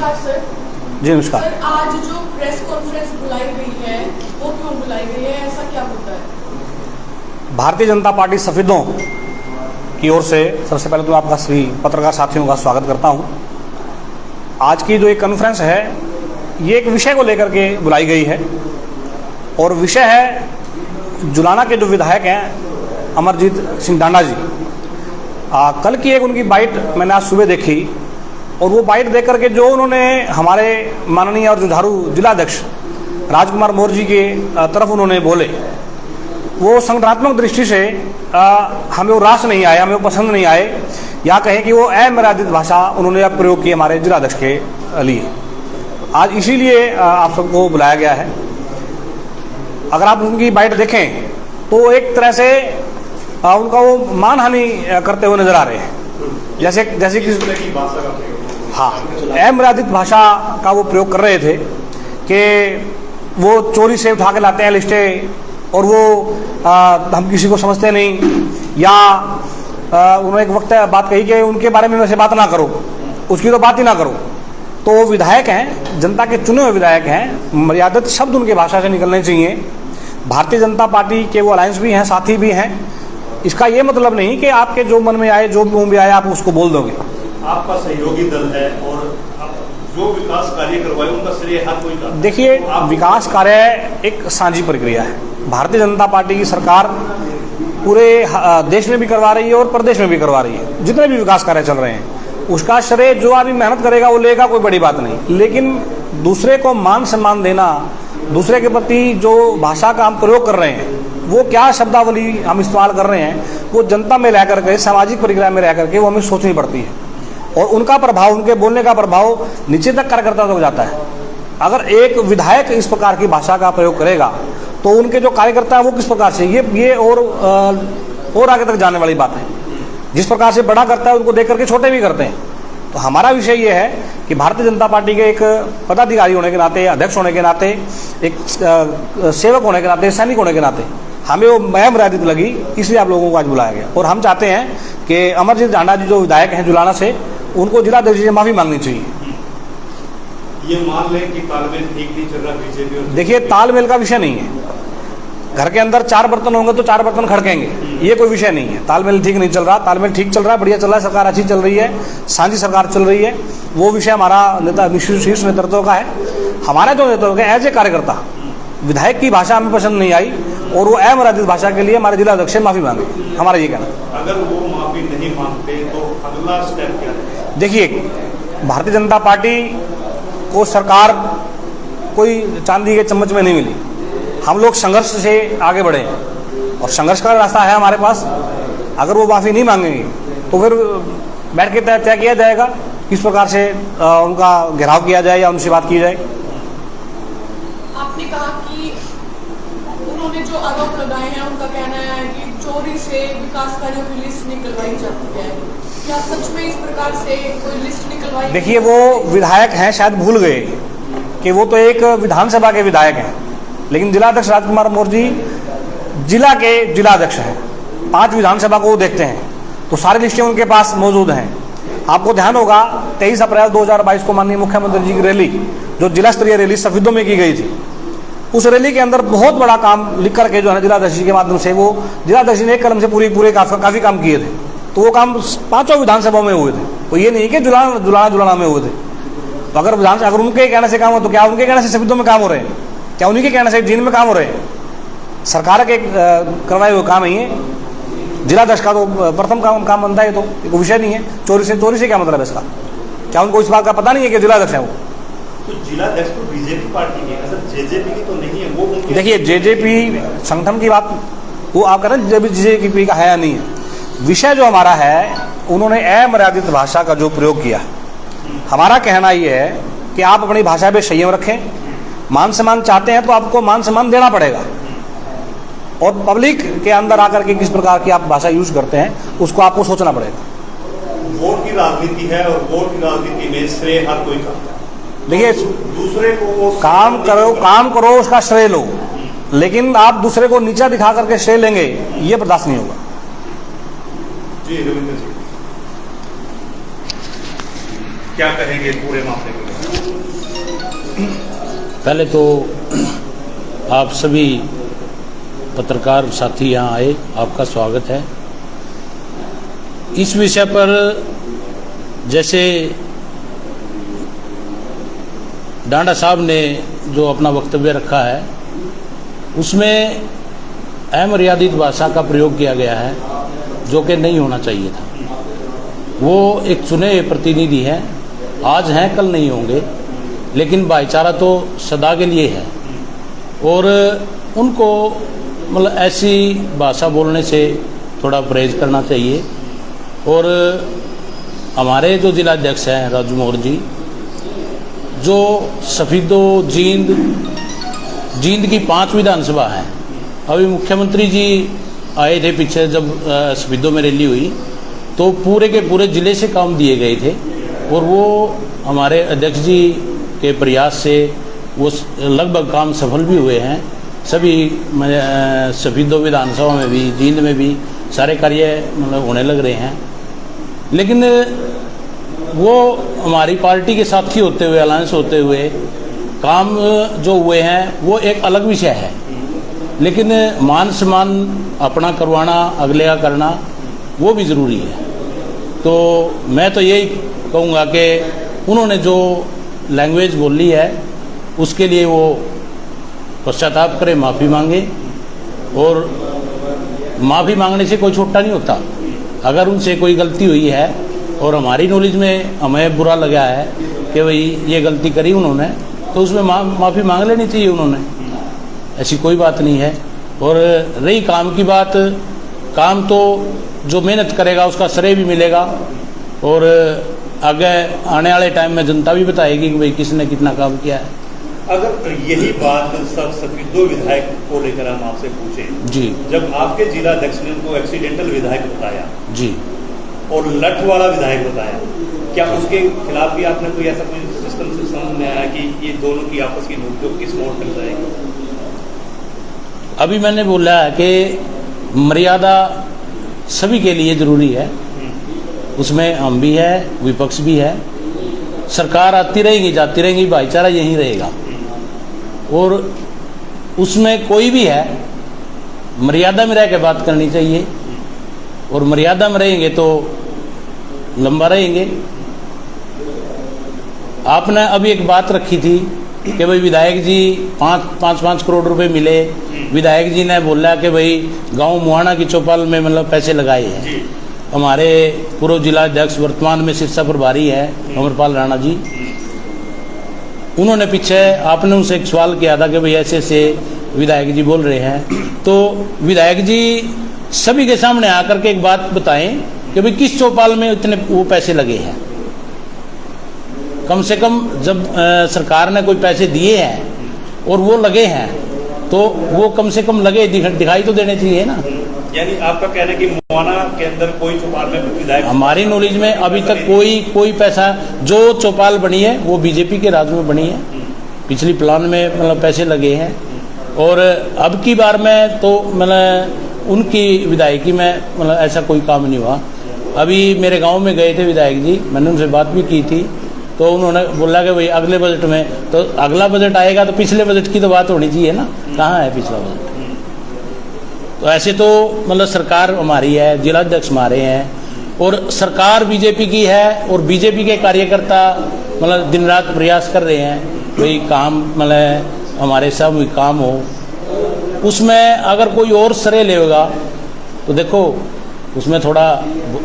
नमस्कार सर। जी नमस्कार सर, आज जो प्रेस कॉन्फ्रेंस बुलाई गई है वो क्यों बुलाई गई है, ऐसा क्या मुद्दा है? भारतीय जनता पार्टी सफेदों की ओर से सबसे पहले तो आपका सभी पत्रकार साथियों का स्वागत करता हूं। आज की जो एक कॉन्फ्रेंस है ये एक विषय को लेकर के बुलाई गई है और विषय है जुलाना के जो विधायक हैं अमरजीत सिंह डांडा जी। कल की एक उनकी बाइट मैंने आज सुबह देखी और वो बाइट देख करके जो उन्होंने हमारे माननीय और जुझारू जिलाध्यक्ष राजकुमार मौर्य जी के तरफ उन्होंने बोले, वो संगठनात्मक दृष्टि से हमें वो रास नहीं आए, हमें वो पसंद नहीं आए, या कहें कि वो अमर्यादित भाषा उन्होंने अब प्रयोग की हमारे जिलाध्यक्ष के लिए। आज इसीलिए आप सबको बुलाया गया है। अगर आप उनकी बाइट देखें तो एक तरह से उनका वो मानहानि करते हुए नजर आ रहे हैं, जैसे कि हाँ अमर्यादित भाषा का वो प्रयोग कर रहे थे कि वो चोरी से उठा के लाते हैं लिस्टें और वो हम किसी को समझते नहीं, या उन्होंने एक वक्त बात कही कि उनके बारे में वैसे बात ना करो, उसकी तो बात ही ना करो। तो वो विधायक हैं, जनता के चुने हुए विधायक हैं, मर्यादित शब्द उनकी भाषा से निकलने चाहिए। भारतीय जनता पार्टी के वो अलायंस भी हैं, साथी भी हैं। इसका ये मतलब नहीं कि आपके जो मन में आए, जो मुंह में आए आप उसको बोल दोगे। आपका सहयोगी दल है और जो विकास कार्य करवाए उनका श्रेय हर कोई का। देखिए, विकास कार्य एक साझी प्रक्रिया है। भारतीय जनता पार्टी की सरकार पूरे देश में भी करवा रही है और प्रदेश में भी करवा रही है। जितने भी विकास कार्य चल रहे हैं उसका श्रेय जो आदमी मेहनत करेगा वो लेगा, कोई बड़ी बात नहीं। लेकिन दूसरे को मान सम्मान देना, दूसरे के प्रति जो भाषा का हम प्रयोग कर रहे हैं, वो क्या शब्दावली हम इस्तेमाल कर रहे हैं, वो जनता में रह करके, सामाजिक प्रक्रिया में रह करके वो हमें सोचनी पड़ती है। और उनका प्रभाव, उनके बोलने का प्रभाव नीचे तक कार्यकर्ता तक जाता है। अगर एक विधायक इस प्रकार की भाषा का प्रयोग करेगा तो उनके जो कार्यकर्ता है वो किस प्रकार से, ये और आगे तक जाने वाली बात है। जिस प्रकार से बड़ा करता है उनको देख करके छोटे भी करते हैं। तो हमारा विषय ये है कि भारतीय जनता पार्टी के एक पदाधिकारी होने के नाते, अध्यक्ष होने के नाते, एक सेवक होने के नाते, सैनिक होने के नाते हमें वो अमर्यादित लगी, इसलिए आप लोगों को आज बुलाया गया। और हम चाहते हैं कि अमरजीत डांडा जी जो विधायक हैं जुलाना से, उनको जिलाध्यक्ष से माफी मांगनी चाहिए। ये मान लें कि तालमेल ठीक नहीं चल रहा बीजेपी और, देखिए तालमेल का विषय नहीं है। घर के अंदर 4 बर्तन होंगे तो 4 बर्तन खड़केंगे, ये कोई विषय नहीं है। तालमेल ठीक नहीं चल रहा, तालमेल ठीक चल रहा है, बढ़िया चल रहा है, सरकार अच्छी चल रही है, साझी सरकार चल रही है। वो विषय हमारा नेता शीर्ष नेतृत्व का है। हमारा जो नेतृत्व है एज ए कार्यकर्ता, विधायक की भाषा हमें पसंद नहीं आई और वो अमर्यादित भाषा के लिए हमारे जिलाध्यक्ष से माफी मांगे, हमारा ये कहना। अगर वो माफी नहीं मांगते तो अगला स्टेप क्या है? देखिए, भारतीय जनता पार्टी को सरकार कोई चांदी के चम्मच में नहीं मिली। हम लोग संघर्ष से आगे बढ़े हैं और संघर्ष का रास्ता है हमारे पास। अगर वो माफी नहीं मांगेंगे तो फिर बैठ के तय किया जाएगा किस प्रकार से उनका घेराव किया जाए या उनसे बात की जाए। आपने कहा कि उन्होंने जो आरोप लगाए हैं उनका कहना है कि चोरी से विकास कार्यों की लिस्ट निकलवाई जाती है। क्या सच में इस प्रकार से कोई लिस्ट निकलवाई? देखिए, वो विधायक हैं, शायद भूल गए कि वो तो एक विधानसभा के विधायक हैं, लेकिन जिलाध्यक्ष राजकुमार मौर्य जी जिला के जिलाध्यक्ष हैं। 5 विधानसभा को वो देखते हैं, तो सारी लिस्टें उनके पास मौजूद हैं। आपको ध्यान होगा 23 अप्रैल 2022 को माननीय मुख्यमंत्री जी की रैली, जो जिला स्तरीय रैली सफेदों में की गई थी, उस रैली के अंदर बहुत बड़ा काम लिख करके जो है जिलाध्यक्ष जी के माध्यम से, वो जिलाध्यक्ष ने एक कलम से पूरे काफी काम किए थे। तो वो काम 5 विधानसभाओं में हुए थे। तो ये नहीं कि जुलाना में हुए थे। तो अगर उनके कहने से काम हो तो क्या उनके कहने से सफेदों में काम हो रहे हैं? क्या उन्हीं के कहने से जींद में काम हो रहे हैं? सरकार के करवाए हुए काम है ये। जिलाध्यक्ष का तो प्रथम काम बनता है, तो एक विषय नहीं है। चोरी से क्या मतलब है इसका? क्या उनको इस बात का पता नहीं है कि जिलाध्यक्ष है वो? तो जिलाध्यक्ष तो बीजेपी पार्टी की है, जेजेपी की तो नहीं है वो। देखिए, जेजेपी संगठन की बात वो आप कह रहे हैं, जेजेपी का है या नहीं है। विषय जो हमारा है, उन्होंने अमर्यादित भाषा का जो प्रयोग किया, हमारा कहना ये है कि आप अपनी भाषा पे संयम रखें। मान सम्मान चाहते हैं तो आपको मान सम्मान देना पड़ेगा, और पब्लिक के अंदर आकर के किस प्रकार की आप भाषा यूज करते हैं उसको आपको सोचना पड़ेगा। वोट की राजनीति है और वोट की राजनीति में श्रेय हर कोई करता है। देखिए, दूसरे को काम करो उसका श्रेय लो, लेकिन आप दूसरे को नीचा दिखा करके श्रेय लेंगे, ये बर्दाश्त नहीं होगा। जी रविंद्र जी, क्या कहेंगे पूरे मामले के लिए? पहले तो आप सभी पत्रकार साथी यहाँ आए, आपका स्वागत है। इस विषय पर जैसे डांडा साहब ने जो अपना वक्तव्य रखा है उसमें अमर्यादित भाषा का प्रयोग किया गया है जो कि नहीं होना चाहिए था। वो एक चुने हुए प्रतिनिधि हैं, आज हैं कल नहीं होंगे, लेकिन भाईचारा तो सदा के लिए है और उनको मतलब ऐसी भाषा बोलने से थोड़ा परहेज करना चाहिए। और हमारे जो जिलाध्यक्ष हैं राजू मोर जी, जो सफीदो जींद की 5 विधानसभा हैं, अभी मुख्यमंत्री जी आए थे पीछे जब सफीदो में रैली हुई तो पूरे के पूरे ज़िले से काम दिए गए थे और वो हमारे अध्यक्ष जी के प्रयास से वो लगभग काम सफल भी हुए हैं। सभी सफीदो विधानसभा में भी जींद में भी सारे कार्य मतलब होने लग रहे हैं। लेकिन वो हमारी पार्टी के साथी होते हुए, अलायंस होते हुए काम जो हुए हैं वो एक अलग विषय है, लेकिन मान सम्मान अपना करवाना, अगले का करना वो भी ज़रूरी है। तो मैं तो यही कहूँगा कि उन्होंने जो लैंग्वेज बोली है उसके लिए वो पश्चाताप करें, माफ़ी मांगे। और माफ़ी मांगने से कोई छोटा नहीं होता। अगर उनसे कोई गलती हुई है और हमारी नॉलेज में हमें बुरा लगा है कि भाई ये गलती करी उन्होंने, तो उसमें माफ़ी मांग लेनी चाहिए उन्होंने, ऐसी कोई बात नहीं है। और रही काम की बात, काम तो जो मेहनत करेगा उसका श्रेय भी मिलेगा और आगे आने वाले टाइम में जनता भी बताएगी कि भाई किसने कितना काम किया है। अगर यही बात सब सफीदो विधायक को लेकर हम आपसे पूछें जी, जब आपके जिला अध्यक्ष ने उनको एक्सीडेंटल विधायक बताया जी, और लठ वाला विधायक बताया, क्या उसके खिलाफ भी आपने कोई ऐसा कोई सिस्टम से समझ में आया कि ये दोनों की आपस की नोकझोंक किस मोड़ तक जाएगी? अभी मैंने बोला है कि मर्यादा सभी के लिए ज़रूरी है, उसमें हम भी है, विपक्ष भी है। सरकार आती रहेगी जाती रहेगी, भाईचारा यहीं रहेगा और उसमें कोई भी है मर्यादा में रह के बात करनी चाहिए और मर्यादा में रहेंगे तो लंबा रहेंगे। आपने अभी एक बात रखी थी कि भाई विधायक जी 5 करोड़ रुपए मिले, विधायक जी ने बोला कि भाई गांव मुहाना की चौपाल में मतलब पैसे लगाए हैं। हमारे पूर्व जिला अध्यक्ष वर्तमान में सिरसा प्रभारी है अमरपाल राणा जी, उन्होंने पीछे आपने उनसे एक सवाल किया था कि भाई ऐसे ऐसे विधायक जी बोल रहे हैं, तो विधायक जी सभी के सामने आकर के एक बात बताएं कि भाई किस चौपाल में इतने वो पैसे लगे हैं। कम से कम जब सरकार ने कोई पैसे दिए हैं और वो लगे हैं तो वो कम से कम लगे दिखाई तो देने चाहिए ना। यानी आपका कहना है कि मुहाना के अंदर कोई चौपाल में विधायक, हमारी नॉलेज में अभी तक कोई पैसा, जो चौपाल बनी है वो बीजेपी के राज में बनी है, पिछली प्लान में मतलब पैसे लगे हैं। और अब की बार में तो मतलब उनकी विधायकी में मतलब ऐसा कोई काम नहीं हुआ। अभी मेरे गांव में गए थे विधायक जी, मैंने उनसे बात भी की थी, तो उन्होंने बोला कि भाई अगले बजट में, तो अगला बजट आएगा तो पिछले बजट की तो बात होनी चाहिए ना, कहाँ है पिछला बजट। तो ऐसे तो मतलब सरकार हमारी है, जिलाध्यक्ष हमारे हैं और सरकार बीजेपी की है और बीजेपी के कार्यकर्ता मतलब दिन रात प्रयास कर रहे हैं भाई काम मतलब हमारे सब काम हो। उसमें अगर कोई और श्रेय लेगा तो देखो उसमें थोड़ा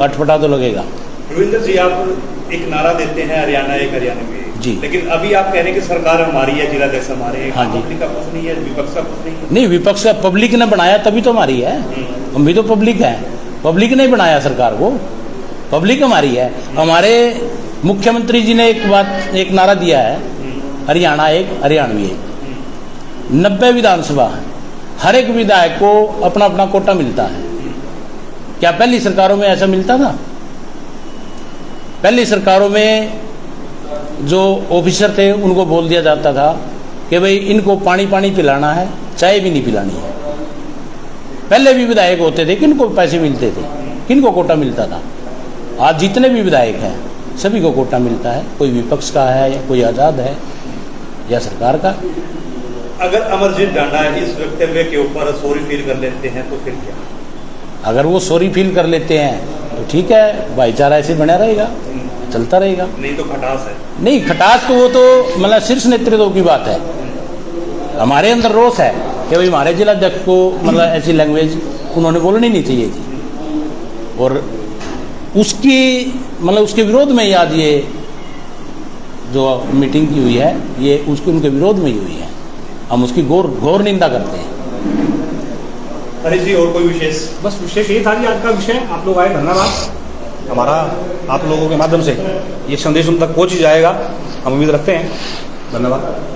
अटपटा तो लगेगा। रविंद्र जी, आप एक नारा देते हैं हरियाणा एक हरियाणा में जी, लेकिन अभी आप कह रहे हैं कि सरकार हमारी है, जिलाध्यक्ष हमारे हैं, हाँ जी, पब्लिक का कुछ नहीं है, विपक्ष का कुछ नहीं है। नहीं, विपक्ष का पब्लिक ने बनाया तभी तो हमारी है, हम भी तो पब्लिक है, पब्लिक ने बनाया सरकार को, पब्लिक हमारी है। हमारे मुख्यमंत्री जी ने एक नारा दिया है, हरियाणा एक हरियाणवी एक। 90 विधानसभा, हर एक विधायक को अपना अपना कोटा मिलता है। क्या पहली सरकारों में ऐसा मिलता था? पहली सरकारों में जो ऑफिसर थे उनको बोल दिया जाता था कि भाई इनको पानी पिलाना है, चाय भी नहीं पिलानी है। पहले भी विधायक होते थे, किनको पैसे मिलते थे, किनको कोटा मिलता था। आज जितने भी विधायक हैं सभी को कोटा मिलता है, कोई विपक्ष का है या कोई आज़ाद है या सरकार का। अगर अमरजीत डांडा इस वक्तव्य के ऊपर सॉरी फील कर लेते हैं तो फिर क्या? अगर वो सॉरी फील कर लेते हैं तो ठीक है, भाईचारा ऐसे बना रहेगा, चलता रहेगा। नहीं तो खटास है। नहीं, खटास तो वो तो मतलब शीर्ष नेतृत्व की बात है। हमारे अंदर रोष है कि भाई हमारे जिलाध्यक्ष को मतलब ऐसी लैंग्वेज उन्होंने बोलनी नहीं चाहिए थी, और उसकी मतलब उसके विरोध में ही आज ये जो मीटिंग की हुई है ये उसके उनके विरोध में ही हुई है। हम उसकी घोर निंदा करते हैं। हरीश जी, और कोई विशेष? बस विशेष यही था कि आज का विषय आप लोग आए, धन्यवाद। हमारा आप लोगों के माध्यम से ये संदेश उन तक पहुंच ही जाएगा, हम उम्मीद रखते हैं। धन्यवाद।